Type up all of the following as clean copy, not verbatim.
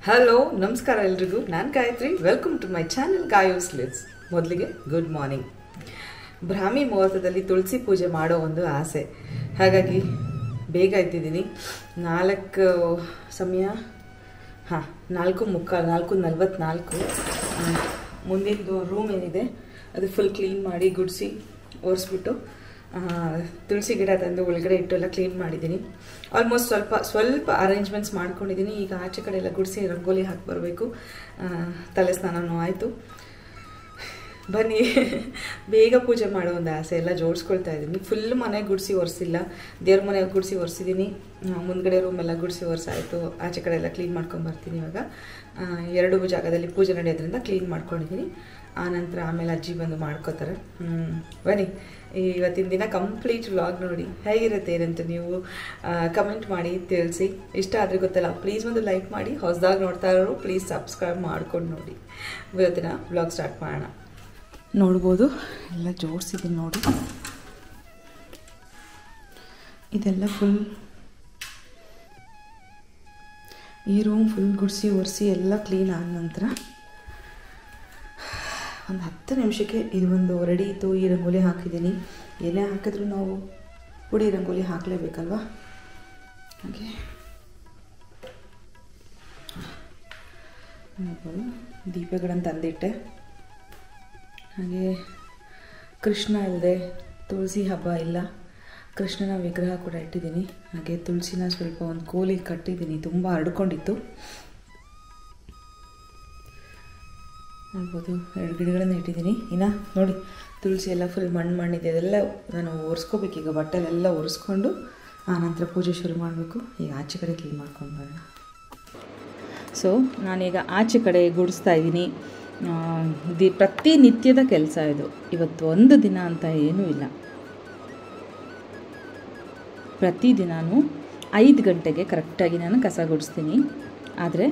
Hello ನಮಸ್ಕಾರ ಎಲ್ರಿಗೂ ನಾನು Gayatri welcome to my channel Gayo's lives ಮೊದಲಿಗೆ ಗುಡ್ ಮಾರ್ನಿಂಗ್ ಬ್ರಾಹ್ಮಿ ಮುಹೂರ್ತದಲ್ಲಿ ತುಳಸಿ ಪೂಜೆ ಮಾಡೋ ಒಂದು ಆಸೆ ಹಾಗಾಗಿ ಬೇಗ ಎದ್ದಿದ್ದೀನಿ 4 ಸಮಯ 4:45 ಮುಂದಿನ ರೂಮ್ ಏನಿದೆ ಅದು ಫುಲ್ ಕ್ಲೀನ್ ಮಾಡಿ ಗುಡಿಸಿ ಒರೆಸ್ಬಿಟ್ಟು ತುಳಸಿ ಗಿಡ ತಂದು ಒಳಗಡೆ ಇಟ್ಟು ಎಲ್ಲ ಕ್ಲೀನ್ ಮಾಡಿದ್ದೀನಿ ಆಲ್ಮೋಸ್ಟ್ ಸ್ವಲ್ಪ ಅರೇಂಜ್ಮೆಂಟ್ಸ್ ಮಾಡ್ಕೊಂಡಿದ್ದೀನಿ ಈಗ ಆಚೆ ಕಡೆ ಎಲ್ಲ ಗುಡಿಸಿ ರಂಗೋಲಿ ಹಾಕಿ ಬರಬೇಕು ತಲೆ ಸ್ನಾನನೂ ಆಯಿತು ಬನ್ನಿ ಬೇಗ ಪೂಜೆ ಮಾಡೋ ಒಂದು ಆಸೆ ಎಲ್ಲ ಜೋಡಿಸ್ಕೊಳ್ತಾ ಇದ್ದೀನಿ ಫುಲ್ ಮನೆ ಗುಡಿಸಿ ಒರೆಸಿಲ್ಲ ದೇವ್ರ ಮನೆ ಗುಡಿಸಿ ಒರೆಸಿದ್ದೀನಿ ಮುಂದ್ಗಡೆ ರೂಮ್ ಎಲ್ಲ ಗುಡಿಸಿ ಒರೆಸಾಯಿತು ಆಚೆ ಕಡೆ ಎಲ್ಲ ಕ್ಲೀನ್ ಮಾಡ್ಕೊಂಬರ್ತೀನಿ ಇವಾಗ 2 ಜಾಗದಲ್ಲಿ ಪೂಜೆ ನಡೆಯೋದ್ರಿಂದ ಕ್ಲೀನ್ ಮಾಡ್ಕೊಂಡಿದ್ದೀನಿ ಆನಂತರ ಆಮೇಲೆ ಅಜ್ಜಿ ಬಂದು ಮಾಡ್ಕೋತಾರೆ ಬನ್ನಿ ಇವತ್ತಿನ ದಿನ ಕಂಪ್ಲೀಟ್ ವ್ಲಾಗ್ ನೋಡಿ ಹೇಗಿರುತ್ತೆ ಏನಂತ ನೀವು ಕಮೆಂಟ್ ಮಾಡಿ ತಿಳಿಸಿ ಇಷ್ಟ ಆದರೆ ಗೊತ್ತಲ್ಲ ಪ್ಲೀಸ್ ಒಂದು ಲೈಕ್ ಮಾಡಿ ಹೊಸದಾಗಿ ನೋಡ್ತಾ ಇರೋರು ಪ್ಲೀಸ್ ಸಬ್ಸ್ಕ್ರೈಬ್ ಮಾಡ್ಕೊಂಡು ನೋಡಿ ಇವತ್ತಿನ ವ್ಲಾಗ್ ಸ್ಟಾರ್ಟ್ ಮಾಡೋಣ ನೋಡ್ಬೋದು ಎಲ್ಲ ಜೋಡಿಸಿದ್ದೀನಿ ನೋಡಿ ಇದೆಲ್ಲ ಫುಲ್ ಈ ರೂಮ್ ಫುಲ್ ಗುಡಿಸಿ ಒರೆಸಿ ಎಲ್ಲ ಕ್ಲೀನ್ ಆದ ನಂತರ ಒಂದು 10 ನಿಮಿಷಕ್ಕೆ ಇದು ಒಂದು ರೆಡಿ ಇತ್ತು ಈ ರಂಗೋಲಿ ಹಾಕಿದ್ದೀನಿ ಏನೇ ಹಾಕಿದ್ರೂ ನಾವು ಪುಡಿ ರಂಗೋಲಿ ಹಾಕಲೇಬೇಕಲ್ವ ಹಾಗೆ ನೋಡ್ಬೋದು ದೀಪಗಳನ್ನು ತಂದಿಟ್ಟೆ ಹಾಗೆ ಕೃಷ್ಣ ಇಲ್ಲದೆ ತುಳಸಿ ಹಬ್ಬ ಇಲ್ಲ ಕೃಷ್ಣನ ವಿಗ್ರಹ ಕೂಡ ಇಟ್ಟಿದ್ದೀನಿ ಹಾಗೆ ತುಳಸಿನ ಸ್ವಲ್ಪ ಒಂದು ಕೋಲಿಗೆ ಕಟ್ಟಿದ್ದೀನಿ ತುಂಬ ಹರಡ್ಕೊಂಡಿತ್ತು ನೋಡ್ಬೋದು 2 ಗಿಡಗಳನ್ನು ಇಟ್ಟಿದ್ದೀನಿ ಇನ್ನು ನೋಡಿ ತುಳಸಿ ಎಲ್ಲ ಫುಲ್ ಮಣ್ಣಿದೆ ಅದೆಲ್ಲ ನಾನು ಒರೆಸ್ಕೋಬೇಕೀಗ ಬಟ್ಟೆಲೆಲ್ಲ ಒರೆಸ್ಕೊಂಡು ಆನಂತರ ಪೂಜೆ ಶುರು ಮಾಡಬೇಕು ಈಗ ಆಚೆ ಕಡೆ ಕ್ಲೀನ್ ಮಾಡ್ಕೊಂಡು ಬರೋಣ ಸೊ ನಾನೀಗ ಆಚೆ ಕಡೆ ಗುಡಿಸ್ತಾ ಇದ್ದೀನಿ ಪ್ರತಿನಿತ್ಯದ ಕೆಲಸ ಇದು ಇವತ್ತು ಒಂದು ದಿನ ಅಂತ ಏನೂ ಇಲ್ಲ ಪ್ರತಿದಿನವೂ 5 ಗಂಟೆಗೆ ಕರೆಕ್ಟಾಗಿ ನಾನು ಕಸ ಗುಡಿಸ್ತೀನಿ ಆದರೆ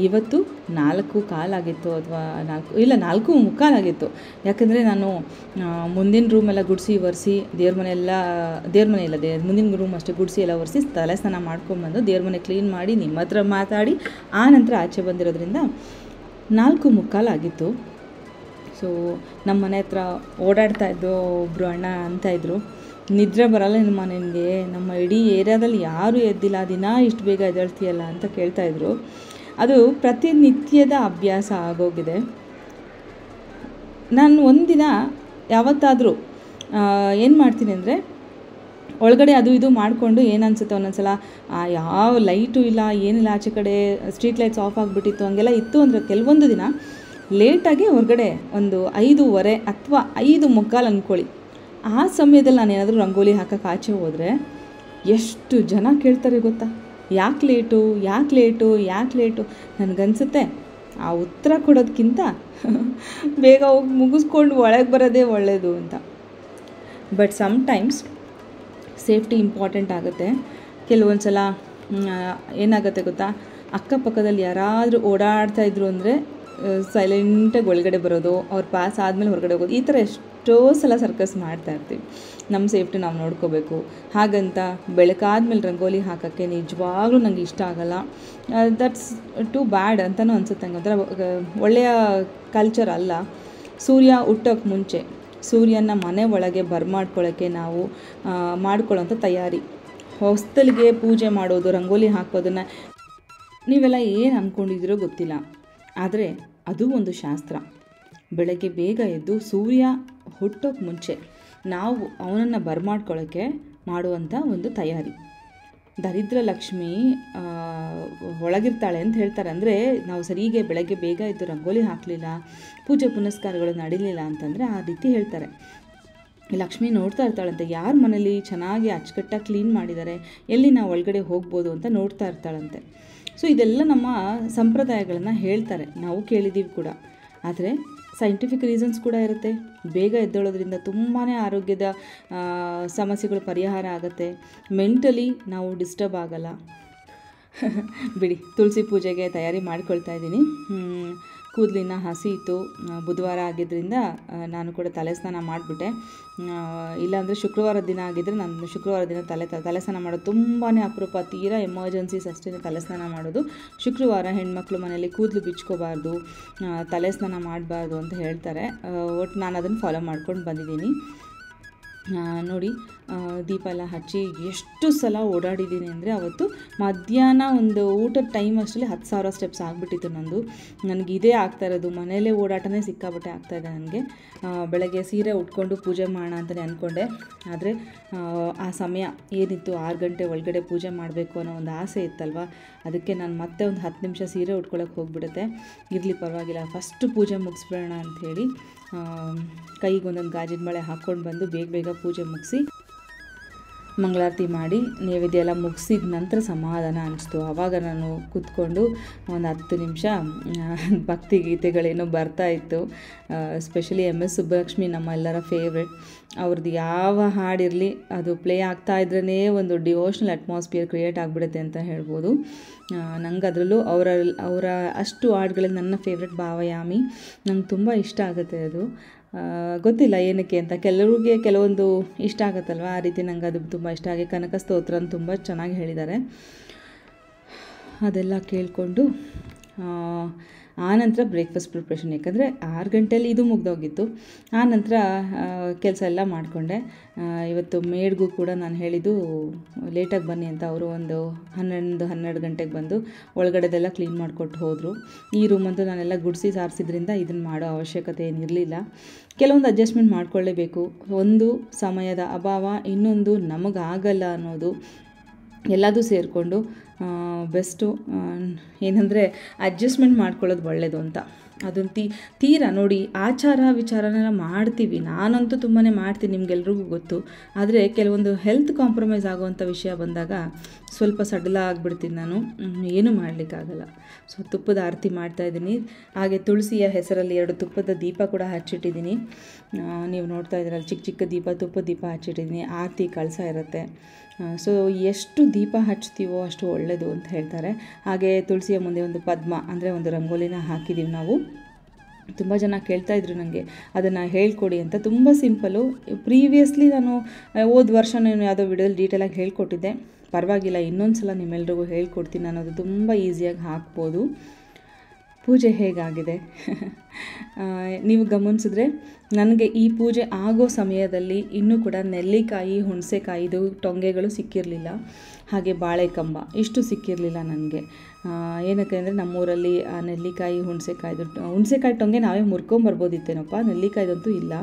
ಇವತ್ತು 4:15 ಆಗಿತ್ತು ಅಥವಾ 4:45 ಆಗಿತ್ತು ಯಾಕಂದರೆ ನಾನು ಮುಂದಿನ ರೂಮೆಲ್ಲ ಗುಡಿಸಿ ಒರೆಸಿ ದೇವ್ರ ಮನೆ ಇಲ್ಲ ಮುಂದಿನ ರೂಮ್ ಅಷ್ಟೇ ಗುಡಿಸಿ ಎಲ್ಲ ಒರೆಸಿ ತಲೆ ಸ್ನಾನ ಮಾಡ್ಕೊಂಬಂದು ದೇವ್ರ ಮನೆ ಕ್ಲೀನ್ ಮಾಡಿ ನಿಮ್ಮ ಹತ್ರ ಮಾತಾಡಿ ಆ ನಂತರ ಆಚೆ ಬಂದಿರೋದ್ರಿಂದ 4:45 ಆಗಿತ್ತು ಸೊ ನಮ್ಮ ಮನೆ ಹತ್ರ ಓಡಾಡ್ತಾ ಇದ್ದು ಒಬ್ಬರು ಅಣ್ಣ ಅಂತಾಯಿದ್ರು ನಿದ್ರೆ ಬರಲ್ಲ ನಿನಗೆ ನಮ್ಮ ಇಡೀ ಏರಿಯಾದಲ್ಲಿ ಯಾರೂ ಎದ್ದಿಲ್ಲ ದಿನ ಇಷ್ಟು ಬೇಗ ಎದ್ದೇಳ್ತೀಯಲ್ಲ ಅಂತ ಕೇಳ್ತಾಯಿದ್ರು ಅದು ಪ್ರತಿನಿತ್ಯದ ಅಭ್ಯಾಸ ಆಗೋಗಿದೆ ನಾನು ಒಂದಿನ ಯಾವತ್ತಾದರೂ ಏನು ಮಾಡ್ತೀನಿ ಅಂದರೆ ಒಳಗಡೆ ಅದು ಇದು ಮಾಡಿಕೊಂಡು ಏನನ್ಸುತ್ತೆ ಒಂದೊಂದ್ಸಲ ಯಾವ ಲೈಟು ಇಲ್ಲ ಏನಿಲ್ಲ ಆಚೆ ಕಡೆ ಸ್ಟ್ರೀಟ್ ಲೈಟ್ಸ್ ಆಫ್ ಆಗಿಬಿಟ್ಟಿತ್ತು ಹಂಗೆಲ್ಲ ಇತ್ತು ಅಂದರೆ ಕೆಲವೊಂದು ದಿನ ಲೇಟಾಗಿ ಹೊರಗಡೆ ಒಂದು 5:15 ಅಥವಾ 5:45 ಅಂದ್ಕೊಳ್ಳಿ ಆ ಸಮಯದಲ್ಲಿ ನಾನು ಏನಾದರೂ ರಂಗೋಲಿ ಹಾಕೋಕ್ಕೆ ಆಚೆ ಹೋದರೆ ಎಷ್ಟು ಜನ ಕೇಳ್ತಾರೆ ಗೊತ್ತಾ ಯಾಕೆ ಲೇಟು ನನಗನ್ಸುತ್ತೆ ಆ ಉತ್ತರ ಕೊಡೋದಕ್ಕಿಂತ ಬೇಗ ಹೋಗಿ ಮುಗಿಸ್ಕೊಂಡು ಒಳಗೆ ಬರೋದೇ ಒಳ್ಳೆಯದು ಅಂತ ಬಟ್ ಸಮ್ಟೈಮ್ಸ್ ಸೇಫ್ಟಿ ಇಂಪಾರ್ಟೆಂಟ್ ಆಗುತ್ತೆ ಕೆಲವೊಂದು ಸಲ ಏನಾಗುತ್ತೆ ಗೊತ್ತಾ ಅಕ್ಕಪಕ್ಕದಲ್ಲಿ ಯಾರಾದರೂ ಓಡಾಡ್ತಾಯಿದ್ರು ಅಂದರೆ ಸೈಲೆಂಟಾಗಿ ಒಳಗಡೆ ಬರೋದು ಅವ್ರ ಪಾಸ್ ಆದಮೇಲೆ ಹೊರಗಡೆ ಹೋಗೋದು ಈ ಥರ ಎಷ್ಟೋ ಸಲ ಸರ್ಕಸ್ ಮಾಡ್ತಾಯಿರ್ತೀವಿ ನಮ್ಮ ಸೇಫ್ಟಿ ನಾವು ನೋಡ್ಕೋಬೇಕು ಹಾಗಂತ ಬೆಳಕಾದ್ಮೇಲೆ ರಂಗೋಲಿ ಹಾಕೋಕ್ಕೆ ನಿಜವಾಗ್ಲೂ ನನಗೆ ಇಷ್ಟ ಆಗೋಲ್ಲ ದಟ್ಸ್ ಟು ಬ್ಯಾಡ್ ಅಂತಲೂ ಅನ್ಸುತ್ತೆ ನಂಗೆ ಒಂಥರ ಒಳ್ಳೆಯ ಕಲ್ಚರ್ ಅಲ್ಲ ಸೂರ್ಯ ಹುಟ್ಟೋಕ್ಕೆ ಮುಂಚೆ ಸೂರ್ಯನ ಮನೆ ಒಳಗೆ ಬರ್ಮಾಡ್ಕೊಳ್ಳೋಕ್ಕೆ ನಾವು ಮಾಡ್ಕೊಳ್ಳೋಂಥ ತಯಾರಿ ಹೊಸ್ತಲಿಗೆ ಪೂಜೆ ಮಾಡೋದು ರಂಗೋಲಿ ಹಾಕೋದನ್ನು ನೀವೆಲ್ಲ ಏನು ಅಂದ್ಕೊಂಡಿದ್ದೀರೋ ಗೊತ್ತಿಲ್ಲ ಆದರೆ ಅದು ಒಂದು ಶಾಸ್ತ್ರ ಬೆಳಗ್ಗೆ ಬೇಗ ಎದ್ದು ಸೂರ್ಯ ಹುಟ್ಟೋಕ್ಕೆ ಮುಂಚೆ ನಾವು ಅವನನ್ನು ಬರ್ಮಾಡ್ಕೊಳ್ಳೋಕ್ಕೆ ಮಾಡುವಂಥ ಒಂದು ತಯಾರಿ ದರಿದ್ರ ಲಕ್ಷ್ಮಿ ಒಳಗಿರ್ತಾಳೆ ಅಂತ ಹೇಳ್ತಾರೆ ಅಂದರೆ ನಾವು ಸರಿಗೆ ಬೆಳಗ್ಗೆ ಬೇಗ ಎದ್ದು ರಂಗೋಲಿ ಹಾಕಲಿಲ್ಲ ಪೂಜೆ ಪುನಸ್ಕಾರಗಳು ನಡೀಲಿಲ್ಲ ಅಂತಂದರೆ ಆ ರೀತಿ ಹೇಳ್ತಾರೆ ಲಕ್ಷ್ಮಿ ನೋಡ್ತಾ ಇರ್ತಾಳಂತೆ ಯಾರ ಮನೇಲಿ ಚೆನ್ನಾಗಿ ಅಚ್ಚುಕಟ್ಟಾಗಿ ಕ್ಲೀನ್ ಮಾಡಿದ್ದಾರೆ ಎಲ್ಲಿ ನಾವು ಒಳಗಡೆ ಹೋಗ್ಬೋದು ಅಂತ ನೋಡ್ತಾ ಇರ್ತಾಳಂತೆ ಸೊ ಇದೆಲ್ಲ ನಮ್ಮ ಸಂಪ್ರದಾಯಗಳನ್ನು ಹೇಳ್ತಾರೆ ನಾವು ಕೇಳಿದ್ದೀವಿ ಕೂಡ ಆದರೆ ಸೈಂಟಿಫಿಕ್ ರೀಸನ್ಸ್ ಕೂಡ ಇರುತ್ತೆ ಬೇಗ ಎದ್ದೇಳೋದ್ರಿಂದ ತುಂಬಾ ಆರೋಗ್ಯದ ಸಮಸ್ಯೆಗಳು ಪರಿಹಾರ ಆಗುತ್ತೆ ಮೆಂಟಲಿ ನಾವು ಡಿಸ್ಟರ್ಬ್ ಆಗಲ್ಲ ಬಿಡಿ ತುಳಸಿ ಪೂಜೆಗೆ ತಯಾರಿ ಮಾಡ್ಕೊಳ್ತಾ ಇದ್ದೀನಿ ಕೂದಲಿನ ಹಸಿ ಇತ್ತು. ಬುಧವಾರ ಆಗಿದ್ದರಿಂದ ನಾನು ಕೂಡ ತಲೆ ಸ್ನಾನ ಮಾಡಿಬಿಟ್ಟೆ. ಇಲ್ಲಾಂದರೆ ಶುಕ್ರವಾರ ದಿನ ಆಗಿದ್ದರೆ ನಾನು ಶುಕ್ರವಾರ ದಿನ ತಲೆ ಸ್ನಾನ ಮಾಡೋದು ತುಂಬಾ ಅಪರೂಪ, ತೀರಾ ಎಮರ್ಜೆನ್ಸೀಸ್ ಅಷ್ಟೇ ತಲೆ ಸ್ನಾನ ಮಾಡೋದು. ಶುಕ್ರವಾರ ಹೆಣ್ಮಕ್ಳು ಮನೇಲಿ ಕೂದಲು ಬಿಚ್ಕೋಬಾರ್ದು, ತಲೆ ಸ್ನಾನ ಮಾಡಬಾರ್ದು ಅಂತ ಹೇಳ್ತಾರೆ. ಒಟ್ಟು ನಾನು ಅದನ್ನು ಫಾಲೋ ಮಾಡ್ಕೊಂಡು ಬಂದಿದ್ದೀನಿ. ನೋಡಿ ದೀಪ ಎಲ್ಲ ಹಚ್ಚಿ ಎಷ್ಟು ಸಲ ಓಡಾಡಿದ್ದೀನಿ ಅಂದರೆ, ಅವತ್ತು ಮಧ್ಯಾಹ್ನ ಒಂದು ಊಟದ ಟೈಮ್ ಅಷ್ಟರಲ್ಲಿ 10,000 ಸ್ಟೆಪ್ಸ್ ಆಗಿಬಿಟ್ಟಿತ್ತು ನಂದು. ನನಗೆ ಇದೇ ಆಗ್ತಾ ಇರೋದು, ಮನೇಲೇ ಓಡಾಟನೇ ಸಿಕ್ಕಾಬಟ್ಟೆ ಆಗ್ತಾಯಿದೆ ನನಗೆ. ಬೆಳಗ್ಗೆ ಸೀರೆ ಉಟ್ಕೊಂಡು ಪೂಜೆ ಮಾಡೋಣ ಅಂತಲೇ ಅಂದ್ಕೊಂಡೆ, ಆದರೆ ಆ ಸಮಯ ಏನಿತ್ತು 6 ಗಂಟೆ ಒಳಗಡೆ ಪೂಜೆ ಮಾಡಬೇಕು ಅನ್ನೋ ಒಂದು ಆಸೆ ಇತ್ತಲ್ವ, ಅದಕ್ಕೆ ನಾನು ಮತ್ತೆ ಒಂದು 10 ನಿಮಿಷ ಸೀರೆ ಉಟ್ಕೊಳ್ಳೋಕೆ ಹೋಗ್ಬಿಡುತ್ತೆ. ಇರಲಿ ಪರವಾಗಿಲ್ಲ, ಫಸ್ಟು ಪೂಜೆ ಮುಗಿಸ್ಬಿಡೋಣ ಅಂಥೇಳಿ ಕೈಗೆ ಒಂದೊಂದು ಗಾಜಿನ ಬಳೆ ಹಾಕ್ಕೊಂಡು ಬಂದು ಬೇಗ ಪೂಜೆ ಮುಗಿಸಿ ಮಂಗಳಾರತಿ ಮಾಡಿ ನೈವೇದ್ಯ ಎಲ್ಲ ಮುಗಿಸಿದ ನಂತರ ಸಮಾಧಾನ ಅನಿಸ್ತು. ಆವಾಗ ನಾನು ಕೂತ್ಕೊಂಡು ಒಂದು 10 ನಿಮಿಷ ಭಕ್ತಿ ಗೀತೆಗಳೇನೋ ಬರ್ತಾಯಿತ್ತು. ಸ್ಪೆಷಲಿ MS ಸುಬ್ಬಲಕ್ಷ್ಮಿ ನಮ್ಮೆಲ್ಲರ ಫೇವ್ರೆಟ್. ಅವ್ರದ್ದು ಯಾವ ಹಾಡಿರಲಿ ಅದು ಪ್ಲೇ ಆಗ್ತಾ ಇದ್ರೇ ಒಂದು ಡಿವೋಷ್ನಲ್ ಅಟ್ಮಾಸ್ಫಿಯರ್ ಕ್ರಿಯೇಟ್ ಆಗಿಬಿಡುತ್ತೆ ಅಂತ ಹೇಳ್ಬೋದು. ನಂಗೆ ಅದರಲ್ಲೂ ಅವರ ಅಷ್ಟು ಹಾಡುಗಳಲ್ಲಿ ನನ್ನ ಫೇವ್ರೆಟ್ ಭಾವಯಾಮಿ, ನಂಗೆ ತುಂಬ ಇಷ್ಟ ಆಗುತ್ತೆ ಅದು. ಗೊತ್ತಿಲ್ಲ ಏನಕ್ಕೆ ಅಂತ, ಕೆಲವ್ರಿಗೆ ಕೆಲವೊಂದು ಇಷ್ಟ ಆಗುತ್ತಲ್ವ, ಆ ರೀತಿ ನಂಗೆ ಅದು ತುಂಬ ಇಷ್ಟ ಆಗಿ ಕನಕ ಸ್ತೋತ್ರನ ತುಂಬ ಚೆನ್ನಾಗಿ ಹೇಳಿದ್ದಾರೆ. ಅದೆಲ್ಲ ಕೇಳಿಕೊಂಡು ಆನಂತರ ಬ್ರೇಕ್ಫಾಸ್ಟ್ ಪ್ರಿಪ್ರೇಷನ್, ಯಾಕಂದರೆ 6 ಗಂಟೆಯಲ್ಲಿ ಇದು ಮುಗ್ದೋಗಿತ್ತು. ಆನಂತರ ಕೆಲಸ ಎಲ್ಲ ಮಾಡಿಕೊಂಡೆ. ಇವತ್ತು ಮೇಡ್ಗೂ ಕೂಡ ನಾನು ಹೇಳಿದ್ದು ಲೇಟಾಗಿ ಬನ್ನಿ ಅಂತ. ಅವರು ಒಂದು 11-12 ಗಂಟೆಗೆ ಬಂದು ಒಳಗಡೆದೆಲ್ಲ ಕ್ಲೀನ್ ಮಾಡಿಕೊಟ್ಟು ಹೋದರು. ಈ ರೂಮಂತೂ ನಾನೆಲ್ಲ ಗುಡಿಸಿ ಸಾರಿಸಿದ್ರಿಂದ ಇದನ್ನು ಮಾಡೋ ಅವಶ್ಯಕತೆ ಏನಿರಲಿಲ್ಲ. ಕೆಲವೊಂದು ಅಡ್ಜಸ್ಟ್ಮೆಂಟ್ ಮಾಡ್ಕೊಳ್ಳೇಬೇಕು. ಒಂದು ಸಮಯದ ಅಭಾವ, ಇನ್ನೊಂದು ನಮಗಾಗಲ್ಲ ಅನ್ನೋದು, ಎಲ್ಲದೂ ಸೇರಿಕೊಂಡು ಬೆಸ್ಟು ಏನಂದರೆ ಅಡ್ಜಸ್ಟ್ಮೆಂಟ್ ಮಾಡ್ಕೊಳ್ಳೋದು ಒಳ್ಳೆಯದು ಅಂತ. ಅದೊಂದು ತೀರಾ ನೋಡಿ, ಆಚಾರ ವಿಚಾರನೆಲ್ಲ ಮಾಡ್ತೀವಿ, ನಾನಂತೂ ತುಂಬಾ ಮಾಡ್ತೀನಿ, ನಿಮ್ಗೆಲ್ರಿಗೂ ಗೊತ್ತು. ಆದರೆ ಕೆಲವೊಂದು ಹೆಲ್ತ್ ಕಾಂಪ್ರಮೈಸ್ ಆಗುವಂಥ ವಿಷಯ ಬಂದಾಗ ಸ್ವಲ್ಪ ಸಡಲ ಆಗಿಬಿಡ್ತೀನಿ ನಾನು, ಏನೂ ಮಾಡಲಿಕ್ಕಾಗಲ್ಲ. ಸೊ ತುಪ್ಪದ ಆರತಿ ಮಾಡ್ತಾಯಿದ್ದೀನಿ. ಹಾಗೆ ತುಳಸಿಯ ಹೆಸರಲ್ಲಿ 2 ತುಪ್ಪದ ದೀಪ ಕೂಡ ಹಚ್ಚಿಟ್ಟಿದ್ದೀನಿ. ನೀವು ನೋಡ್ತಾ ಇದ್ದೀರಲ್ಲ, ಚಿಕ್ಕ ಚಿಕ್ಕ ದೀಪ, ತುಪ್ಪದ ದೀಪ ಹಚ್ಚಿಟ್ಟಿದ್ದೀನಿ. ಆರತಿ ಕಳಸ ಇರುತ್ತೆ. ಸೊ ಎಷ್ಟು ದೀಪ ಹಚ್ತೀವೋ ಅಷ್ಟು ಒಳ್ಳೆಯದು ಅಂತ ಹೇಳ್ತಾರೆ. ಹಾಗೆ ತುಳಸಿಯ ಮುಂದೆ ಒಂದು ಪದ್ಮ ಅಂದರೆ ಒಂದು ರಂಗೋಲಿನ ಹಾಕಿದ್ದೀವಿ ನಾವು. ತುಂಬ ಜನ ಕೇಳ್ತಾಯಿದ್ರು ನನಗೆ ಅದನ್ನು ಹೇಳ್ಕೊಡಿ ಅಂತ. ತುಂಬ ಸಿಂಪಲ್ಲು. ಪ್ರೀವಿಯಸ್ಲಿ ನಾನು ಹೋದ ವರ್ಷ ನಾನು ಯಾವುದೋ ವಿಡಿಯೋದಲ್ಲಿ ಡೀಟೇಲಾಗಿ ಹೇಳ್ಕೊಟ್ಟಿದ್ದೆ. ಪರವಾಗಿಲ್ಲ, ಇನ್ನೊಂದು ಸಲ ನಿಮ್ಮೆಲ್ರಿಗೂ ಹೇಳ್ಕೊಡ್ತೀನಿ. ನಾನು ಅದು ತುಂಬ ಈಸಿಯಾಗಿ ಹಾಕ್ಬೋದು. ಪೂಜೆ ಹೇಗಾಗಿದೆ ನೀವು ಗಮನಿಸಿದ್ರೆ, ನನಗೆ ಈ ಪೂಜೆ ಆಗೋ ಸಮಯದಲ್ಲಿ ಇನ್ನೂ ಕೂಡ ನೆಲ್ಲಿಕಾಯಿ, ಹುಣಸೆಕಾಯಿದು ಟೊಂಗೆಗಳು ಸಿಕ್ಕಿರಲಿಲ್ಲ. ಹಾಗೆ ಬಾಳೆಕಂಬ ಇಷ್ಟು ಸಿಕ್ಕಿರಲಿಲ್ಲ ನನಗೆ. ಏನಕ್ಕೆ ಅಂದರೆ ನಮ್ಮೂರಲ್ಲಿ ಆ ನೆಲ್ಲಿಕಾಯಿ, ಹುಣಸೆಕಾಯಿ ಟೊಂಗೆ ನಾವೇ ಮುರ್ಕೊಂಬರ್ಬೋದಿತ್ತೇನಪ್ಪ, ನೆಲ್ಲಿಕಾಯ್ದಂತೂ ಇಲ್ಲ.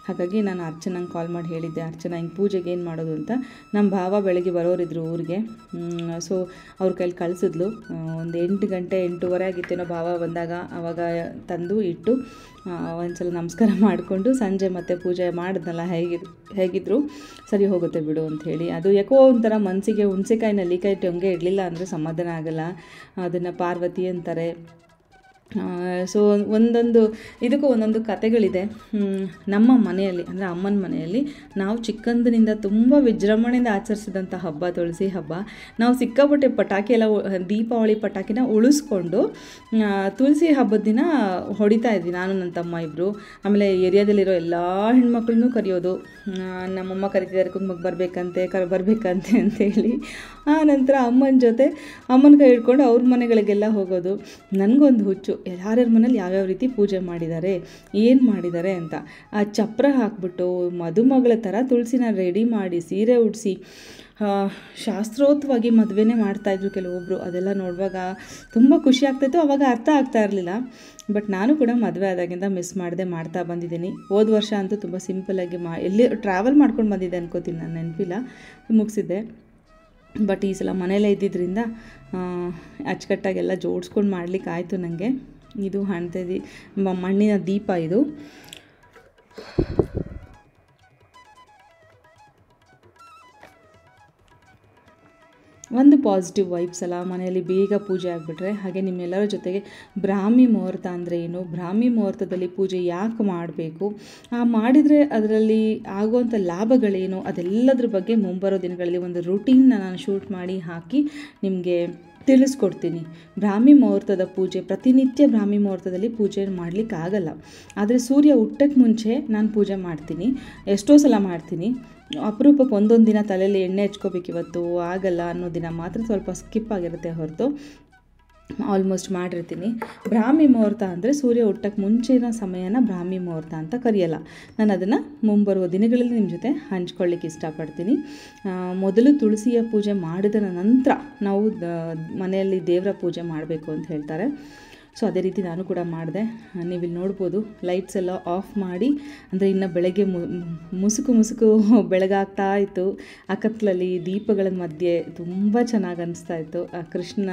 ಹಾಗಾಗಿ ನಾನು ಅರ್ಚನಂಗೆ ಕಾಲ್ ಮಾಡಿ ಹೇಳಿದ್ದೆ, ಅರ್ಚನಾ ಹಿಂಗೆ ಪೂಜೆಗೆ ಏನು ಮಾಡೋದು ಅಂತ. ನಮ್ಮ ಭಾವ ಬೆಳಗ್ಗೆ ಬರೋರಿದ್ರು ಊರಿಗೆ. ಸೊ ಅವ್ರ ಕೈಲಿ ಕಳಿಸಿದ್ಲು. ಒಂದು 8 ಗಂಟೆ 8:15 ಆಗಿತ್ತೇನೋ ಭಾವ ಬಂದಾಗ. ಆವಾಗ ತಂದು ಇಟ್ಟು ಒಂದು ಸಲ ನಮಸ್ಕಾರ ಮಾಡಿಕೊಂಡು ಸಂಜೆ ಮತ್ತೆ ಪೂಜೆ ಮಾಡಿದ್ನಲ್ಲ, ಹೇಗಿದ್ರು ಸರಿ ಹೋಗುತ್ತೆ ಬಿಡು ಅಂಥೇಳಿ. ಅದು ಯಾಕೋ ಒಂಥರ ಮನಸ್ಸಿಗೆ ಹುಣಸೆಕಾಯಿ, ನೆಲ್ಲಿಕಾಯಿ ಟೊಂಗೆ ಇಡಲಿಲ್ಲ ಅಂದರೆ ಸಮಾಧಾನ ಆಗಲ್ಲ. ಅದನ್ನು ಪಾರ್ವತಿ ಅಂತಾರೆ. ಸೊ ಇದಕ್ಕೂ ಒಂದೊಂದು ಕಥೆಗಳಿದೆ. ನಮ್ಮ ಮನೆಯಲ್ಲಿ ಅಂದರೆ ಅಮ್ಮನ ಮನೆಯಲ್ಲಿ ನಾವು ಚಿಕ್ಕಂದಿನಿಂದ ತುಂಬ ವಿಜೃಂಭಣೆಯಿಂದ ಆಚರಿಸಿದಂಥ ಹಬ್ಬ ತುಳಸಿ ಹಬ್ಬ. ನಾವು ಸಿಕ್ಕಾಪಟ್ಟೆ ಪಟಾಕಿ ಎಲ್ಲ, ದೀಪಾವಳಿ ಪಟಾಕಿನ ಉಳಿಸ್ಕೊಂಡು ತುಳಸಿ ಹಬ್ಬದ ದಿನ ಹೊಡಿತಾ ಇದ್ವಿ, ನಾನು ನನ್ನ ತಮ್ಮ ಇಬ್ಬರು. ಆಮೇಲೆ ಏರಿಯಾದಲ್ಲಿರೋ ಎಲ್ಲ ಹೆಣ್ಮಕ್ಳನ್ನೂ ಕರೆಯೋದು. ನಮ್ಮಮ್ಮ ಕರಿತಿದ್ದಾರೆ ಕುಂಕುಮಕ್ಕೆ ಬರಬೇಕಂತೆ ಅಂತೇಳಿ. ಆ ನಂತರ ಅಮ್ಮನ ಕೈ ಹಿಡ್ಕೊಂಡು ಅವ್ರ ಮನೆಗಳಿಗೆಲ್ಲ ಹೋಗೋದು. ನನಗೊಂದು ಹುಚ್ಚು, ಯಾರ್ಯಾರ ಮನೇಲಿ ಯಾವ್ಯಾವ ರೀತಿ ಪೂಜೆ ಮಾಡಿದ್ದಾರೆ, ಏನು ಮಾಡಿದ್ದಾರೆ ಅಂತ. ಆ ಚಪ್ರ ಹಾಕ್ಬಿಟ್ಟು ಮದುಮಗಳ ಥರ ತುಳಸಿನ ರೆಡಿ ಮಾಡಿ ಸೀರೆ ಉಡಿಸಿ ಶಾಸ್ತ್ರೋಕ್ತವಾಗಿ ಮದುವೆನೇ ಮಾಡ್ತಾಯಿದ್ರು ಕೆಲವೊಬ್ಬರು. ಅದೆಲ್ಲ ನೋಡುವಾಗ ತುಂಬ ಖುಷಿ ಆಗ್ತಾಯಿತ್ತು. ಆವಾಗ ಅರ್ಥ ಆಗ್ತಾ ಇರಲಿಲ್ಲ. ಬಟ್ ನಾನು ಕೂಡ ಮದುವೆ ಆದಾಗಿಂದ ಮಿಸ್ ಮಾಡದೆ ಮಾಡ್ತಾ ಬಂದಿದ್ದೀನಿ. ಹೋದ ವರ್ಷ ಅಂತೂ ತುಂಬ ಸಿಂಪಲ್ಲಾಗಿ ಎಲ್ಲಿ ಟ್ರಾವೆಲ್ ಮಾಡ್ಕೊಂಡು ಬಂದಿದ್ದೆ ಅನ್ಕೋತೀನಿ, ನಾನು ನೆನಪಿಲ್ಲ, ಮುಗಿಸಿದ್ದೆ. ಬಟ್ ಈ ಸಲ ಮನೆಯಲ್ಲೇ ಇದ್ದಿದ್ದರಿಂದ ಅಚ್ಚುಕಟ್ಟಾಗೆಲ್ಲ ಜೋಡಿಸ್ಕೊಂಡು ಮಾಡ್ಲಿಕ್ಕೆ ಆಯಿತು ನನಗೆ. ಇದು ಮಣ್ಣಿನ ದೀಪ ಇದು. ಒಂದು ಪಾಸಿಟಿವ್ ವೈಬ್ಸ್ ಅಲ್ಲ, ಮನೆಯಲ್ಲಿ ಬೇಗ ಪೂಜೆ ಆಗಿಬಿಟ್ರೆ. ಹಾಗೆ ನಿಮ್ಮೆಲ್ಲರ ಜೊತೆಗೆ ಬ್ರಾಹ್ಮಿ ಮುಹೂರ್ತ ಅಂದರೆ ಏನು, ಬ್ರಾಹ್ಮಿ ಮುಹೂರ್ತದಲ್ಲಿ ಪೂಜೆ ಯಾಕೆ ಮಾಡಬೇಕು, ಮಾಡಿದರೆ ಅದರಲ್ಲಿ ಆಗುವಂಥ ಲಾಭಗಳೇನು, ಅದೆಲ್ಲದ್ರ ಬಗ್ಗೆ ಮುಂಬರೋ ದಿನಗಳಲ್ಲಿ ಒಂದು ರೂಟೀನ್ನ ನಾನು ಶೂಟ್ ಮಾಡಿ ಹಾಕಿ ನಿಮಗೆ ತಿಳಿಸ್ಕೊಡ್ತೀನಿ. ಬ್ರಾಹ್ಮಿ ಮುಹೂರ್ತದ ಪೂಜೆ, ಪ್ರತಿನಿತ್ಯ ಬ್ರಾಹ್ಮಿ ಮುಹೂರ್ತದಲ್ಲಿ ಪೂಜೆ ಮಾಡಲಿಕ್ಕಾಗಲ್ಲ. ಆದರೆ ಸೂರ್ಯ ಹುಟ್ಟಕ್ಕೆ ಮುಂಚೆ ನಾನು ಪೂಜೆ ಮಾಡ್ತೀನಿ, ಎಷ್ಟೋ ಸಲ ಮಾಡ್ತೀನಿ. ಅಪರೂಪಕ್ಕೆ ಒಂದೊಂದು ದಿನ ತಲೆಯಲ್ಲಿ ಎಣ್ಣೆ ಹಚ್ಕೋಬೇಕು ಇವತ್ತು ಆಗಲ್ಲ ಅನ್ನೋ ದಿನ ಮಾತ್ರ ಸ್ವಲ್ಪ ಸ್ಕಿಪ್ ಆಗಿರುತ್ತೆ ಹೊರತು ಆಲ್ಮೋಸ್ಟ್ ಮಾಡಿರ್ತೀನಿ. ಬ್ರಾಹ್ಮಿ ಮುಹೂರ್ತ ಅಂದರೆ ಸೂರ್ಯ ಹುಟ್ಟಕ್ಕೆ ಮುಂಚಿನ ಸಮಯನ ಬ್ರಾಹ್ಮಿ ಮುಹೂರ್ತ ಅಂತ ಕರೆಯಲ್ಲ. ನಾನು ಅದನ್ನು ಮುಂಬರುವ ದಿನಗಳಲ್ಲಿ ನಿಮ್ಮ ಜೊತೆ ಹಂಚ್ಕೊಳ್ಳಿಕ್ಕೆ ಇಷ್ಟಪಡ್ತೀನಿ. ಮೊದಲು ತುಳಸಿಯ ಪೂಜೆ ಮಾಡಿದ ನಂತರ ನಾವು ಮನೆಯಲ್ಲಿ ದೇವರ ಪೂಜೆ ಮಾಡಬೇಕು ಅಂತ ಹೇಳ್ತಾರೆ. ಸೊ ಅದೇ ರೀತಿ ನಾನು ಕೂಡ ಮಾಡಿದೆ. ನೀವಿಲ್ಲಿ ನೋಡ್ಬೋದು ಲೈಟ್ಸ್ ಎಲ್ಲ ಆಫ್ ಮಾಡಿ, ಅಂದರೆ ಇನ್ನು ಬೆಳಗ್ಗೆ ಮುಸುಕು ಬೆಳಗಾಗ್ತಾ ಇತ್ತು. ಆ ಕತ್ತಲಲ್ಲಿ ದೀಪಗಳ ಮಧ್ಯೆ ತುಂಬ ಚೆನ್ನಾಗಿ ಅನಿಸ್ತಾ ಇತ್ತು. ಆ ಕೃಷ್ಣ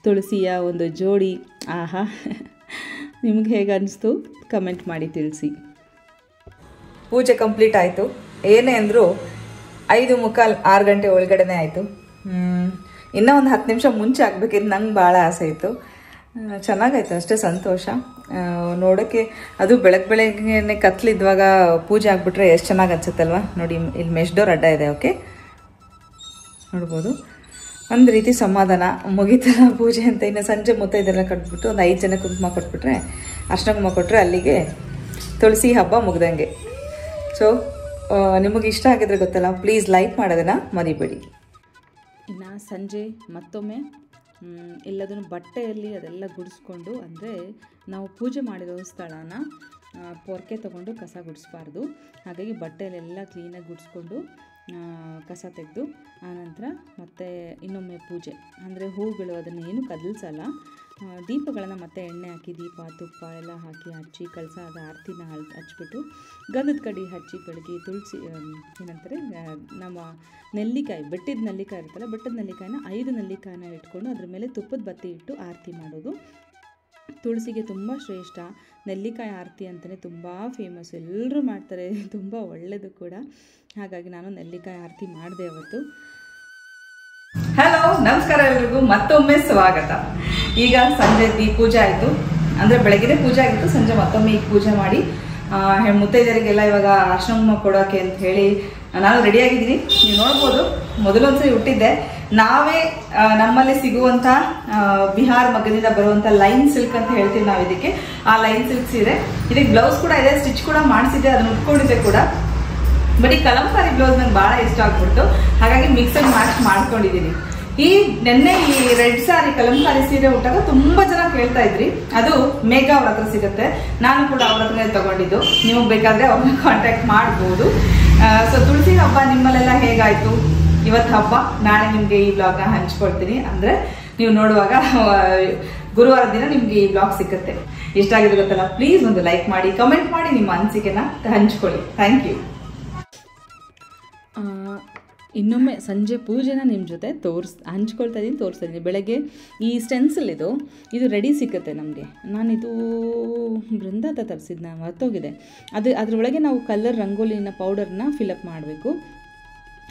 ತುಳಸಿಯ ಒಂದು ಜೋಡಿ, ಆಹಾ, ನಿಮ್ಗೆ ಹೇಗೆ ಅನಿಸ್ತು ಕಮೆಂಟ್ ಮಾಡಿ ತಿಳಿಸಿ. ಪೂಜೆ ಕಂಪ್ಲೀಟ್ ಆಯಿತು. ಏನೇ ಅಂದರೂ 5:45 6 ಗಂಟೆ ಒಳಗಡೆನೇ ಆಯಿತು. ಇನ್ನೂ ಒಂದು 10 ನಿಮಿಷ ಮುಂಚೆ ಆಗಬೇಕಿದ್ದು ನಂಗೆ ಭಾಳ ಆಸೆ ಇತ್ತು. ಚೆನ್ನಾಗಾಯ್ತು, ಅಷ್ಟೇ ಸಂತೋಷ. ನೋಡೋಕ್ಕೆ ಅದು ಬೆಳಗ್ಗೆ ಕತ್ಲಿದ್ವಾಗ ಪೂಜೆ ಆಗಿಬಿಟ್ರೆ ಎಷ್ಟು ಚೆನ್ನಾಗಿ ಅನ್ಸುತ್ತಲ್ವ. ನೋಡಿ ಇಲ್ಲಿ ಮೆಷ್ಡೋರ್ ಅಡ್ಡ ಇದೆ, ಓಕೆ ನೋಡ್ಬೋದು. ಒಂದು ರೀತಿ ಸಮಾಧಾನ, ಮುಗಿತಲ್ಲ ಪೂಜೆ ಅಂತ. ಇನ್ನು ಸಂಜೆ ಮುತ್ತೈದೆಲ್ಲ ಕಟ್ಬಿಟ್ಟು ಒಂದು 5 ಜನ ಕುಂಕುಮ ಕೊಟ್ಬಿಟ್ರೆ, ಅರ್ಶಿನ ಕುಂಕುಮ ಕೊಟ್ಟರೆ ಅಲ್ಲಿಗೆ ತುಳಸಿ ಹಬ್ಬ ಮುಗ್ದಂಗೆ. ಸೊ ನಿಮಗೆ ಇಷ್ಟ ಆಗಿದ್ರೆ ಗೊತ್ತಲ್ಲ, ಪ್ಲೀಸ್ ಲೈಕ್ ಮಾಡೋದನ್ನು ಮರಿಬೇಡಿ. ಇನ್ನು ಸಂಜೆ ಮತ್ತೊಮ್ಮೆ ಎಲ್ಲದನ್ನು ಬಟ್ಟೆಯಲ್ಲಿ ಅದೆಲ್ಲ ಗುಡಿಸ್ಕೊಂಡು, ಅಂದರೆ ನಾವು ಪೂಜೆ ಮಾಡಿರೋ ಸ್ಥಳನ ಪೊರ್ಕೆ ತೊಗೊಂಡು ಕಸ ಗುಡಿಸ್ಬಾರ್ದು. ಹಾಗಾಗಿ ಬಟ್ಟೆಯಲ್ಲೆಲ್ಲ ಕ್ಲೀನಾಗಿ ಗುಡಿಸ್ಕೊಂಡು ಕಸ ತೆಗೆದು ಆನಂತರ ಮತ್ತೆ ಇನ್ನೊಮ್ಮೆ ಪೂಜೆ, ಅಂದರೆ ಹೂಗಳು ಅದನ್ನು ಏನು ಕದಲ್ಸಲ್ಲ. ದೀಪಗಳನ್ನು ಮತ್ತೆ ಎಣ್ಣೆ ಹಾಕಿ ದೀಪ ತುಪ್ಪ ಎಲ್ಲ ಹಾಕಿ ಹಚ್ಚಿ ಕಳಸ ಅದು ಆರತಿನ ಹಚ್ಬಿಟ್ಟು ಗಂಧದ ಕಡ್ಡಿ ಹಚ್ಚಿ ಬೆಳಗ್ಗೆ ತುಳಸಿ ಏನಂತಾರೆ ನಮ್ಮ ನೆಲ್ಲಿಕಾಯಿ, ಬೆಟ್ಟದ ನೆಲ್ಲಿಕಾಯಿ ಇರುತ್ತಲ್ಲ, ಬೆಟ್ಟದ ನೆಲ್ಲಿಕಾಯಿನ 5 ನೆಲ್ಲಿಕಾಯಿನ ಇಟ್ಕೊಂಡು ಅದ್ರ ಮೇಲೆ ತುಪ್ಪದ ಬತ್ತಿ ಇಟ್ಟು ಆರತಿ ಮಾಡೋದು ತುಳಸಿಗೆ ತುಂಬ ಶ್ರೇಷ್ಠ. ನೆಲ್ಲಿಕಾಯಿ ಆರತಿ ಅಂತಲೇ ತುಂಬ ಫೇಮಸ್, ಎಲ್ಲರೂ ಮಾಡ್ತಾರೆ, ತುಂಬ ಒಳ್ಳೆಯದು ಕೂಡ. ಹಾಗಾಗಿ ನಾನು ನೆಲ್ಲಿಕಾಯಿ ಆರತಿ ಮಾಡಿದೆ ಅವತ್ತು. ಹಲೋ, ನಮಸ್ಕಾರ ಎಲ್ರಿಗೂ, ಮತ್ತೊಮ್ಮೆ ಸ್ವಾಗತ. ಈಗ ಸಂಜೆ ಪೂಜೆ ಆಯಿತು, ಅಂದರೆ ಬೆಳಗ್ಗೆ ಪೂಜೆ ಆಗಿತ್ತು, ಸಂಜೆ ಮತ್ತೊಮ್ಮೆ ಈಗ ಪೂಜೆ ಮಾಡಿ ಮುತ್ತೈದರಿಗೆಲ್ಲ ಇವಾಗ ಆಶ್ರಮ ಕೊಡೋಕೆ ಅಂತ ಹೇಳಿ ನಾನು ರೆಡಿಯಾಗಿದ್ದೀನಿ. ನೀವು ನೋಡ್ಬೋದು, ಮೊದಲೊಂದ್ಸರಿ ಹುಟ್ಟಿದ್ದೆ. ನಾವೇ ನಮ್ಮಲ್ಲಿ ಸಿಗುವಂಥ ಬಿಹಾರ್ ಮಗ್ಗದಿಂದ ಬರುವಂಥ ಲೈನ್ ಸಿಲ್ಕ್ ಅಂತ ಹೇಳ್ತೀವಿ ನಾವು ಇದಕ್ಕೆ. ಆ ಲೈನ್ ಸಿಲ್ಕ್ ಸೀರೆ, ಇದಕ್ಕೆ ಬ್ಲೌಸ್ ಕೂಡ ಇದೆ, ಸ್ಟಿಚ್ ಕೂಡ ಮಾಡಿಸಿದ್ದೆ, ಅದನ್ನು ಉಟ್ಕೊಂಡಿದ್ದೆ ಕೂಡ. ಬಟ್ ಈ ಕಲಂಕಾರಿ ಬ್ಲೌಸ್ ನಂಗೆ ಭಾಳ ಇಷ್ಟ ಆಗ್ಬಿಡ್ತು, ಹಾಗಾಗಿ ಮಿಕ್ಸ್ ಅಂಡ್ ಮ್ಯಾಚ್ ಮಾಡ್ಕೊಂಡಿದ್ದೀನಿ. ನೆನ್ನೆ ಈ ರೆಡ್ ಸಾರಿ ಕಲಂಕಾರಿ ಸೀರೆ ಉಟ್ಟಾಗ ತುಂಬಾ ಜನ ಕೇಳ್ತಾ ಇದ್ರಿ. ಅದು ಮೇಘ ಅವ್ರ ಹತ್ರ ಸಿಗುತ್ತೆ, ನಾನು ಕೂಡ ಅವ್ರ ಹತ್ರನೇ ತಗೊಂಡಿದ್ದು. ನಿಮಗೆ ಬೇಕಾದ್ರೆ ಅವ್ರನ್ನ ಕಾಂಟ್ಯಾಕ್ಟ್ ಮಾಡ್ಬೋದು. ಸೊ ತುಳಸಿ ಹಬ್ಬ ನಿಮ್ಮಲ್ಲೆಲ್ಲ ಹೇಗಾಯ್ತು? ಇವತ್ತು ಹಬ್ಬ, ನಾಳೆ ನಿಮಗೆ ಈ ಬ್ಲಾಗ್ನ ಹಂಚ್ಕೊಳ್ತೀನಿ. ಅಂದರೆ ನೀವು ನೋಡುವಾಗ ಗುರುವಾರ ದಿನ ನಿಮಗೆ ಈ ಬ್ಲಾಗ್ ಸಿಗುತ್ತೆ. ಇಷ್ಟ ಆಗಿದೆ ಗೊತ್ತಲ್ಲ, ಪ್ಲೀಸ್ ಒಂದು ಲೈಕ್ ಮಾಡಿ, ಕಮೆಂಟ್ ಮಾಡಿ, ನಿಮ್ಮ ಅನಿಸಿಕೆನ ಹಂಚ್ಕೊಳ್ಳಿ. Thank you. ಇನ್ನೊಮ್ಮೆ ಸಂಜೆ ಪೂಜೆನ ನಿಮ್ಮ ಜೊತೆ ಹಂಚ್ಕೊಳ್ತಾ ಇದ್ದೀನಿ, ತೋರಿಸ್ತಾ ಇದ್ದೀನಿ. ಬೆಳಗ್ಗೆ ಈ ಸ್ಟೆನ್ಸಿಲ್ ಇದು ರೆಡಿ ಸಿಗುತ್ತೆ ನಮಗೆ. ನಾನಿದು ಬೃಂದಾತ ತರಿಸಿದ್ದು, ನಾನು ಮರ್ತೋಗಿದೆ. ಅದರೊಳಗೆ ನಾವು ಕಲರ್ ರಂಗೋಲಿನ ಪೌಡರ್ನ ಫಿಲಪ್ ಮಾಡಬೇಕು.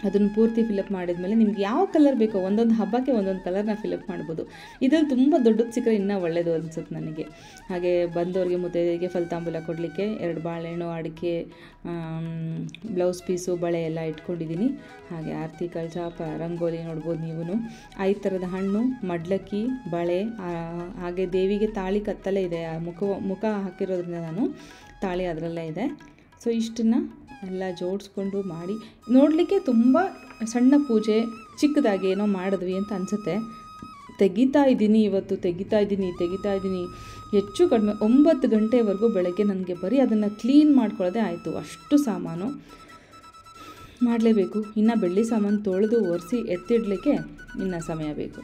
ಅದನ್ನು ಪೂರ್ತಿ ಫಿಲಪ್ ಮಾಡಿದ್ಮೇಲೆ ನಿಮ್ಗೆ ಯಾವ ಕಲರ್ ಬೇಕೋ ಒಂದೊಂದು ಹಬ್ಬಕ್ಕೆ ಒಂದೊಂದು ಕಲರ್ನ ಫಿಲಪ್ ಮಾಡ್ಬೋದು. ಇದರಲ್ಲಿ ತುಂಬ ದೊಡ್ಡದು ಸಿಕ್ಕರೆ ಇನ್ನೂ ಒಳ್ಳೆಯದು ಅನಿಸುತ್ತೆ ನನಗೆ. ಹಾಗೆ ಬಂದವ್ರಿಗೆ ಮುತ್ತೈದೆಯರಿಗೆ ಫಲತಾಂಬೂಲ ಕೊಡಲಿಕ್ಕೆ 2 ಬಾಳೆಹಣ್ಣು, ಅಡಿಕೆ, ಬ್ಲೌಸ್ ಪೀಸು, ಬಳೆ ಎಲ್ಲ ಇಟ್ಕೊಂಡಿದ್ದೀನಿ. ಹಾಗೆ ಆರತಿ ಕಳಶ, ರಂಗೋಲಿ ನೋಡ್ಬೋದು ನೀವು. 5 ಥರದ ಹಣ್ಣು, ಮಡ್ಲಕ್ಕಿ, ಬಳೆ, ಹಾಗೆ ದೇವಿಗೆ ತಾಳಿ ಕತ್ತಲೇ ಇದೆ. ಮುಖ ಹಾಕಿರೋದ್ರಿಂದ ನಾನು ತಾಳಿ ಅದರಲ್ಲೇ ಇದೆ. ಸೊ ಇಷ್ಟನ್ನು ಎಲ್ಲ ಜೋಡಿಸ್ಕೊಂಡು ಮಾಡಿ ನೋಡಲಿಕ್ಕೆ ತುಂಬ ಸಣ್ಣ ಪೂಜೆ, ಚಿಕ್ಕದಾಗಿ ಏನೋ ಮಾಡಿದ್ವಿ ಅಂತ ಅನಿಸುತ್ತೆ. ತೆಗಿತಾ ಇದ್ದೀನಿ ಹೆಚ್ಚು ಕಡಿಮೆ 9 ಗಂಟೆವರೆಗೂ ಬೆಳಗ್ಗೆ ನನಗೆ ಬರೀ ಅದನ್ನು ಕ್ಲೀನ್ ಮಾಡ್ಕೊಳ್ಳೋದೇ ಆಯಿತು. ಅಷ್ಟು ಸಾಮಾನು ಮಾಡಲೇಬೇಕು. ಇನ್ನು ಬೆಳ್ಳಿ ಸಾಮಾನು ತೊಳೆದು ಒರೆಸಿ ಎತ್ತಿಡಲಿಕ್ಕೆ ಇನ್ನು ಸಮಯ ಬೇಕು.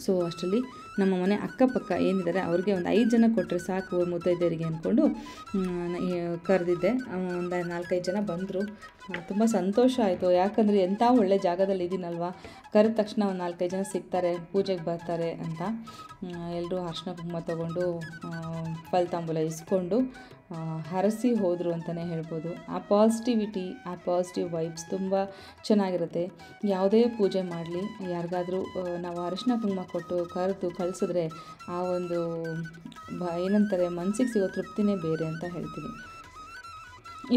ಸೊ ಅಷ್ಟರಲ್ಲಿ ನಮ್ಮ ಮನೆ ಅಕ್ಕಪಕ್ಕ ಏನಿದ್ದಾರೆ ಅವ್ರಿಗೆ ಒಂದು 5 ಜನ ಕೊಟ್ಟರೆ ಸಾಕು ಮುತ್ತೈದೆಯರಿಗೆ ಅಂದ್ಕೊಂಡು ಕರೆದಿದ್ದೆ. ಒಂದು 4-5 ಜನ ಬಂದರು. ತುಂಬ ಸಂತೋಷ ಆಯಿತು. ಯಾಕಂದರೆ ಎಂಥ ಒಳ್ಳೆ ಜಾಗದಲ್ಲಿ ಇದ್ದೀನಲ್ವ, ಕರೆದ ತಕ್ಷಣ ಒಂದು 4-5 ಜನ ಸಿಗ್ತಾರೆ, ಪೂಜೆಗೆ ಬರ್ತಾರೆ ಅಂತ. ಎಲ್ಲರೂ ಅರ್ಶಿನ ಕುಂಕುಮ ತೊಗೊಂಡು ಫಲತಾಂಬೂಲ ಇಸ್ಕೊಂಡು ಹರಸಿ ಹೋದರು ಅಂತಲೇ ಹೇಳ್ಬೋದು. ಆ ಪಾಸಿಟಿವಿಟಿ, ಆ ಪಾಸಿಟಿವ್ ವೈಬ್ಸ್ ತುಂಬ ಚೆನ್ನಾಗಿರುತ್ತೆ. ಯಾವುದೇ ಪೂಜೆ ಮಾಡಲಿ, ಯಾರಿಗಾದರೂ ನಾವು ಅರಿಶಿನ ಕುಂಕುಮ ಕೊಟ್ಟು ಕರೆದು ಕಳಿಸಿದ್ರೆ ಆ ಒಂದು ಏನಂತಾರೆ ಮನಸ್ಸಿಗೆ ಸಿಗೋ ತೃಪ್ತಿನೇ ಬೇರೆ ಅಂತ ಹೇಳ್ತೀನಿ.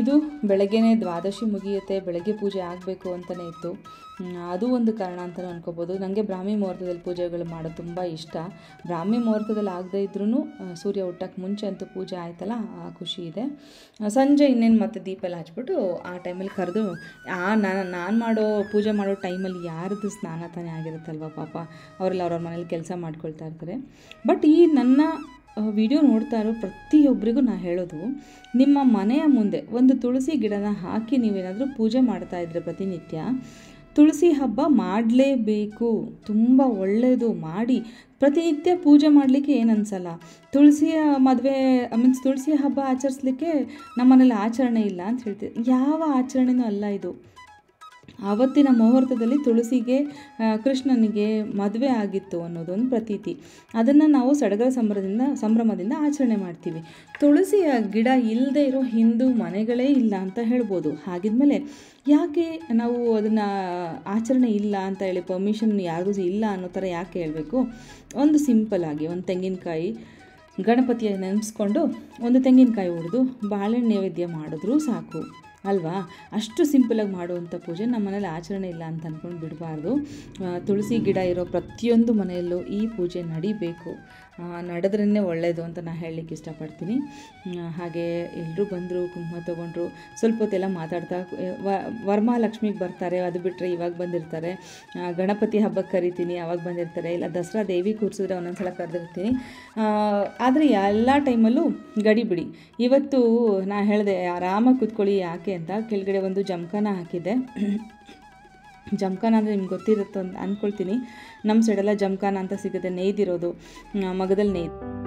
ಇದು ಬೆಳಗ್ಗೆನೇ ದ್ವಾದಶಿ ಮುಗಿಯುತ್ತೆ, ಬೆಳಗ್ಗೆ ಪೂಜೆ ಆಗಬೇಕು ಅಂತಲೇ ಇತ್ತು. ಅದು ಒಂದು ಕಾರಣ ಅಂತಲೂ ಅನ್ಕೋಬೋದು. ನನಗೆ ಬ್ರಾಹ್ಮಿ ಮುಹೂರ್ತದಲ್ಲಿ ಪೂಜೆಗಳು ಮಾಡೋದು ತುಂಬ ಇಷ್ಟ. ಬ್ರಾಹ್ಮಿ ಮುಹೂರ್ತದಲ್ಲಿ ಆಗದೇ ಇದ್ರೂ ಸೂರ್ಯ ಹುಟ್ಟಕ್ಕೆ ಮುಂಚೆ ಅಂತೂ ಪೂಜೆ ಆಯ್ತಲ್ಲ, ಆ ಖುಷಿ ಇದೆ. ಸಂಜೆ ಇನ್ನೇನು ಮತ್ತೆ ದೀಪ ಎಲ್ಲ ಹಚ್ಬಿಟ್ಟು ಆ ಟೈಮಲ್ಲಿ ಕರೆದು ನಾನು ಮಾಡೋ ಪೂಜೆ ಮಾಡೋ ಟೈಮಲ್ಲಿ ಯಾರದ್ದು ಸ್ನಾನ ತಾನೇ ಆಗಿರುತ್ತಲ್ವ ಪಾಪ, ಅವರೆಲ್ಲ ಅವ್ರವ್ರ ಮನೇಲಿ ಕೆಲಸ ಮಾಡ್ಕೊಳ್ತಾ ಇರ್ತಾರೆ. ಬಟ್ ಈ ನನ್ನ ವಿಡಿಯೋ ನೋಡ್ತಾ ಇರೋ ಪ್ರತಿಯೊಬ್ಬರಿಗೂ ನಾನು ಹೇಳೋದು, ನಿಮ್ಮ ಮನೆಯ ಮುಂದೆ ಒಂದು ತುಳಸಿ ಗಿಡನ ಹಾಕಿ ನೀವೇನಾದರೂ ಪೂಜೆ ಮಾಡ್ತಾ ಇದ್ರೆ ಪ್ರತಿನಿತ್ಯ, ತುಳಸಿ ಹಬ್ಬ ಮಾಡಲೇಬೇಕು. ತುಂಬ ಒಳ್ಳೆಯದು, ಮಾಡಿ ಪ್ರತಿನಿತ್ಯ ಪೂಜೆ ಮಾಡಲಿಕ್ಕೆ ಏನು ಅನಿಸಲ್ಲ. ತುಳಸಿಯ ಮದುವೆ ಮೀನ್ಸ್ ತುಳಸಿ ಹಬ್ಬ ಆಚರಿಸ್ಲಿಕ್ಕೆ ನಮ್ಮನೇಲಿ ಆಚರಣೆ ಇಲ್ಲ ಅಂತ ಹೇಳ್ತೀವಿ. ಯಾವ ಆಚರಣೆನೂ ಅಲ್ಲ ಇದು. ಆವತ್ತಿನ ಮುಹೂರ್ತದಲ್ಲಿ ತುಳಸಿಗೆ ಕೃಷ್ಣನಿಗೆ ಮದುವೆ ಆಗಿತ್ತು ಅನ್ನೋದೊಂದು ಪ್ರತೀತಿ. ಅದನ್ನು ನಾವು ಸಡಗರ ಸಂಭ್ರಮದಿಂದ ಆಚರಣೆ ಮಾಡ್ತೀವಿ. ತುಳಸಿಯ ಗಿಡ ಇಲ್ಲದೆ ಇರೋ ಹಿಂದೂ ಮನೆಗಳೇ ಇಲ್ಲ ಅಂತ ಹೇಳ್ಬೋದು. ಹಾಗಿದ್ಮೇಲೆ ಯಾಕೆ ನಾವು ಅದನ್ನು ಆಚರಣೆ ಇಲ್ಲ ಅಂತ ಹೇಳಿ ಪರ್ಮಿಷನ್ ಯಾರಿಗೂ ಇಲ್ಲ ಅನ್ನೋ ಥರ ಯಾಕೆ ಹೇಳಬೇಕು? ಒಂದು ಸಿಂಪಲ್ಲಾಗಿ ಒಂದು ತೆಂಗಿನಕಾಯಿ ಗಣಪತಿಯ ನೆನೆಸ್ಕೊಂಡು ಒಂದು ತೆಂಗಿನಕಾಯಿ ಹೊಡೆದು ಬಾಳೆಹಣ್ಣು ನೈವೇದ್ಯ ಮಾಡಿದ್ರೂ ಸಾಕು ಅಲ್ವಾ? ಅಷ್ಟು ಸಿಂಪಲಾಗಿ ಮಾಡುವಂಥ ಪೂಜೆ ನಮ್ಮ ಮನೇಲಿ ಆಚರಣೆ ಇಲ್ಲ ಅಂತ ಅಂದ್ಕೊಂಡು ಬಿಡಬಾರ್ದು. ತುಳಸಿ ಗಿಡ ಇರೋ ಪ್ರತಿಯೊಂದು ಮನೆಯಲ್ಲೂ ಈ ಪೂಜೆ ನಡಿಬೇಕು, ನಡೆದ್ರೇ ಒಳ್ಳೆಯದು ಅಂತ ನಾನು ಹೇಳಲಿಕ್ಕೆ ಇಷ್ಟಪಡ್ತೀನಿ. ಹಾಗೆ ಎಲ್ಲರೂ ಬಂದರು, ಕುಂಕುಮ ತೊಗೊಂಡ್ರು, ಸ್ವಲ್ಪ ಹೊತ್ತೆಲ್ಲ ಮಾತಾಡ್ತಾ ವರಮಹಾಲಕ್ಷ್ಮಿಗೆ ಬರ್ತಾರೆ, ಅದು ಬಿಟ್ಟರೆ ಇವಾಗ ಬಂದಿರ್ತಾರೆ. ಗಣಪತಿ ಹಬ್ಬಕ್ಕೆ ಕರಿತೀನಿ, ಅವಾಗ ಬಂದಿರ್ತಾರೆ. ಇಲ್ಲ ದಸರಾ ದೇವಿ ಕೂರಿಸಿದ್ರೆ ಒಂದೊಂದು ಸಲ ಕರೆದಿರ್ತೀನಿ. ಆದರೆ ಎಲ್ಲ ಟೈಮಲ್ಲೂ ಗಡಿಬಿಡಿ. ಇವತ್ತು ನಾನು ಹೇಳಿದೆ ಆರಾಮಾಗಿ ಕೂತ್ಕೊಳ್ಳಿ, ಯಾಕೆ ಅಂತ ಕೆಳಗಡೆ ಒಂದು ಜಮಖಾನ ಹಾಕಿದ್ದೆ. ಜಮಖಾನ ಅಂದರೆ ನಿಮ್ಗೆ ಗೊತ್ತಿರುತ್ತೆ ಅಂತ ಅಂದ್ಕೊಳ್ತೀನಿ. ನಮ್ಮ ಸೈಡೆಲ್ಲ ಜಮಖಾನ ಅಂತ ಸಿಗುತ್ತೆ, ನೇಯ್ದಿರೋದು, ಮಗದಲ್ಲಿ ನೇಯ್ದು.